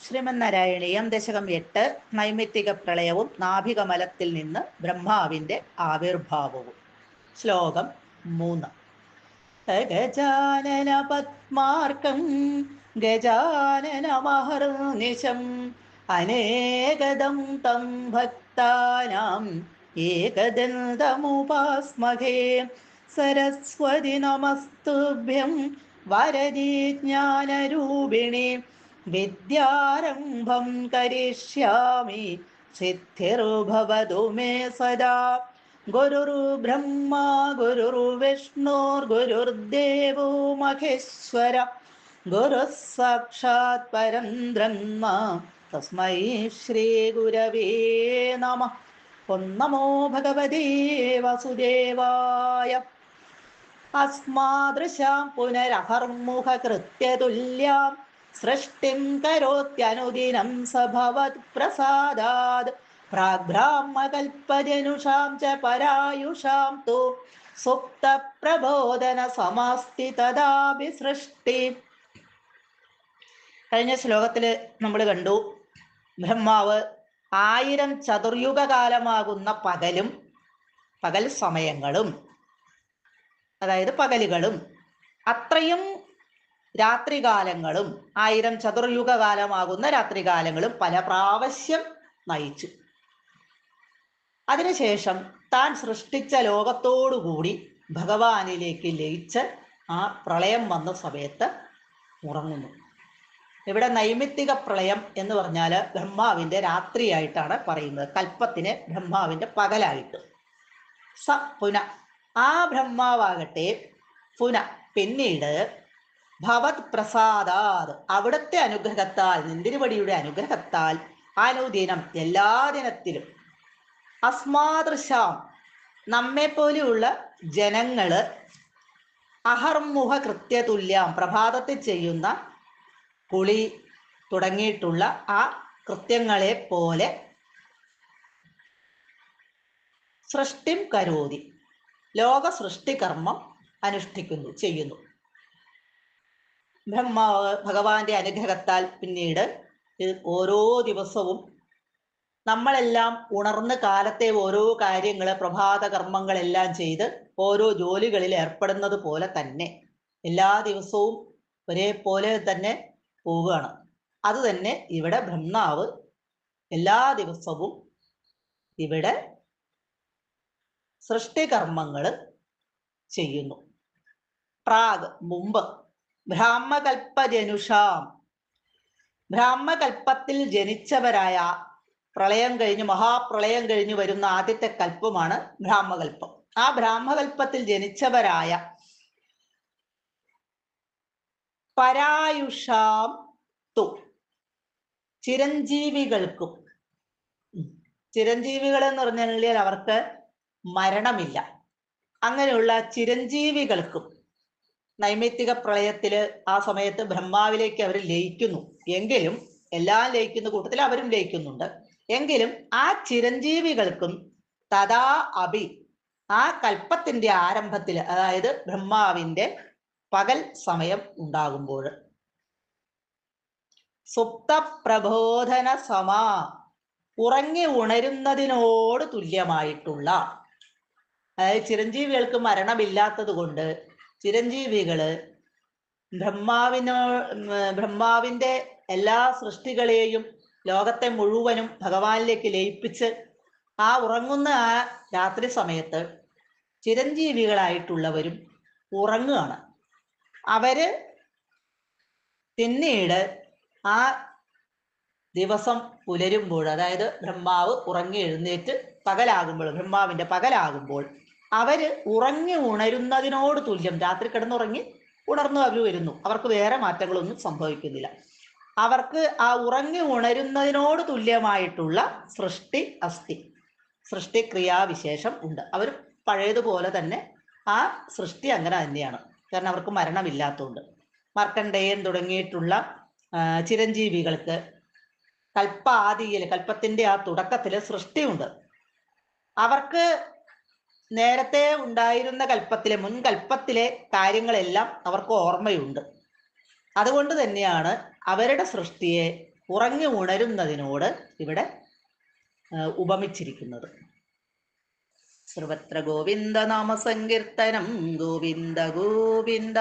ശ്രീമന്നാരായണീയം ദശകം 8 നൈമിത്തിക പ്രളയവും നാഭികമലത്തിൽ നിന്ന് ബ്രഹ്മാവിന്റെ ആവിർഭാവവും. ശ്ലോകം 3. ഗജാനന പത്മാർക്കം ഗജാനനമഹർനിശം അനേകദം തം ഭക്താനാം ഏകദന്തമുപാസ്മഹേ. സരസ്വതി നമസ്തുഭ്യം വരദേ ജ്ഞാനരൂപിണി വിദ്യാരംഭം കരിഷ്യാമി സിദ്ധിർഭവതു മേ സദാ. ഗുരുർബ്രഹ്മ ഗുരുർവിഷ്ണുർഗുരുർദേവോ മഹേശ്വര ഗുരുഃ സാക്ഷാത് പരം ബ്രഹ്മ തസ്മൈ ശ്രീ ഗുരവേ നമഃ. ഓം നമോ ഭഗവതേ വസുദേവായ. അസ്മാദൃശാം പുനരഹർമുഖ കൃത്യതുല്യാം സൃഷ്ടിം കരോത്യനുദിനം സഭവത് പ്രസാദാത്. പ്രാഗ്ബ്രാഹ്മകൽപ്പജനുഷാം ച പരായുഷാം തു സുപ്ത പ്രബോധന സമാസ്തി തദാപി സൃഷ്ടി. കഴിഞ്ഞ ശ്ലോകത്തില് നമ്മൾ കണ്ടു, ബ്രഹ്മാവ് 1000 ചതുർയുഗകാലമാകുന്ന പകൽ സമയങ്ങളും, അതായത് പകലുകളും, അത്രയും രാത്രികാലങ്ങളും 1000 ചതുർയുഗകാലമാകുന്ന രാത്രികാലങ്ങളും പല പ്രാവശ്യം നയിച്ചു. അതിനുശേഷം താൻ സൃഷ്ടിച്ച ലോകത്തോടുകൂടി ഭഗവാനിലേക്ക് ലയിച്ച് ആ പ്രളയം വന്ന സമയത്ത് ഉറങ്ങുന്നു. ഇവിടെ നൈമിത്തിക പ്രളയം എന്ന് പറഞ്ഞാൽ ബ്രഹ്മാവിന്റെ രാത്രിയായിട്ടാണ് പറയുന്നത്, കൽപ്പത്തിന് ബ്രഹ്മാവിന്റെ പകലായിട്ട്. സ പുന, ആ ബ്രഹ്മാവാകട്ടെ പുന പിന്നീട് ഭവത് പ്രസാദാത് അവിടുത്തെ അനുഗ്രഹത്താൽ, നിന്തിരുവടിയുടെ അനുഗ്രഹത്താൽ, അനുദിനം എല്ലാ ദിനത്തിലും, അസ്മാദൃശാം നമ്മെ പോലെയുള്ള ജനങ്ങള്, അഹർമുഖ കൃത്യതുല്യാം പ്രഭാതത്തിൽ ചെയ്യുന്ന കുളി തുടങ്ങിയിട്ടുള്ള ആ കൃത്യങ്ങളെ പോലെ സൃഷ്ടിം കരോതി ലോക സൃഷ്ടികർമ്മം ചെയ്യുന്നു. ബ്രഹ്മാവ് ഭഗവാന്റെ അനുഗ്രഹത്താൽ പിന്നീട് ഓരോ ദിവസവും നമ്മളെല്ലാം ഉണർന്ന് കാലത്തെ ഓരോ കാര്യങ്ങള്, പ്രഭാത കർമ്മങ്ങളെല്ലാം ചെയ്ത് ഓരോ ജോലികളിൽ ഏർപ്പെടുന്നത് പോലെ തന്നെ എല്ലാ ദിവസവും ഒരേപോലെ തന്നെ പോവുകയാണ്. അത് തന്നെ ഇവിടെ ബ്രഹ്മാവ് എല്ലാ ദിവസവും ഇവിടെ സൃഷ്ടികർമ്മങ്ങൾ ചെയ്യുന്നു. പ്രാഗ് മുമ്പ്, ബ്രാഹ്മകൽപ്പജനുഷാം ബ്രാഹ്മകൽപ്പത്തിൽ ജനിച്ചവരായ, പ്രളയം കഴിഞ്ഞ് മഹാപ്രളയം കഴിഞ്ഞ് വരുന്ന ആദ്യത്തെ കൽപ്പമാണ് ബ്രാഹ്മകൽപ്പം. ആ ബ്രാഹ്മകൽപ്പത്തിൽ ജനിച്ചവരായ പരായുഷാം തു ചിരഞ്ജീവികൾക്കും, ചിരഞ്ജീവികൾ എന്ന് പറഞ്ഞാൽ അവർക്ക് മരണമില്ല, അങ്ങനെയുള്ള ചിരഞ്ജീവികൾക്കും നൈമിത്തിക പ്രളയത്തില് ആ സമയത്ത് ബ്രഹ്മാവിലേക്ക് അവർ ലയിക്കുന്നു. എങ്കിലും എല്ലാം ലയിക്കുന്ന കൂട്ടത്തിൽ അവരും ലയിക്കുന്നുണ്ട്. എങ്കിലും ആ ചിരഞ്ജീവികൾക്കും തഥാ അഭി ആ കൽപ്പത്തിന്റെ ആരംഭത്തിൽ, അതായത് ബ്രഹ്മാവിന്റെ പകൽ സമയം ഉണ്ടാകുമ്പോൾ, സുപ്ത പ്രബോധന സമാ ഉറങ്ങി ഉണരുന്നതിനോട് തുല്യമായിട്ടുള്ള, അതായത് ചിരഞ്ജീവികൾക്ക് മരണമില്ലാത്തത് കൊണ്ട് ചിരഞ്ജീവികള് ബ്രഹ്മാവിന്റെ എല്ലാ സൃഷ്ടികളെയും ലോകത്തെ മുഴുവനും ഭഗവാനിലേക്ക് ലയിപ്പിച്ച് ആ ഉറങ്ങുന്ന ആ രാത്രി സമയത്ത് ചിരഞ്ജീവികളായിട്ടുള്ളവരും ഉറങ്ങുകയാണ്. അവര് പിന്നീട് ആ ദിവസം പുലരുമ്പോൾ, അതായത് ബ്രഹ്മാവ് ഉറങ്ങി എഴുന്നേറ്റ് പകലാകുമ്പോൾ, ബ്രഹ്മാവിന്റെ പകലാകുമ്പോൾ അവര് ഉറങ്ങി ഉണരുന്നതിനോട് തുല്യം, രാത്രി കിടന്നുറങ്ങി ഉണർന്നു അവർ വരുന്നു, അവർക്ക് വേറെ മാറ്റങ്ങളൊന്നും സംഭവിക്കുന്നില്ല. അവർക്ക് ആ ഉറങ്ങി ഉണരുന്നതിനോട് തുല്യമായിട്ടുള്ള സൃഷ്ടി അസ്ഥി, സൃഷ്ടി ക്രിയാവിശേഷം ഉണ്ട്. അവർ പഴയതുപോലെ തന്നെ ആ സൃഷ്ടി അങ്ങനെ തന്നെയാണ്, കാരണം അവർക്ക് മരണമില്ലാത്തതുകൊണ്ട്. മാർക്കണ്ഡേയൻ തുടങ്ങിയിട്ടുള്ള ചിരഞ്ജീവികൾക്ക് കൽപ്പാദിയിൽ, കൽപ്പത്തിന്റെ ആ തുടക്കത്തില് സൃഷ്ടിയുണ്ട്. അവർക്ക് നേരത്തെ ഉണ്ടായിരുന്ന കൽപ്പത്തിലെ, മുൻകൽപ്പത്തിലെ കാര്യങ്ങളെല്ലാം അവർക്ക് ഓർമ്മയുണ്ട്. അതുകൊണ്ട് തന്നെയാണ് അവരുടെ സൃഷ്ടിയെ ഉറങ്ങി ഉണരുന്നതിനോട് ഇവിടെ ഉപമിച്ചിരിക്കുന്നത്. സർവത്ര ഗോവിന്ദ നാമ സങ്കീർത്തനം ഗോവിന്ദ ഗോവിന്ദ.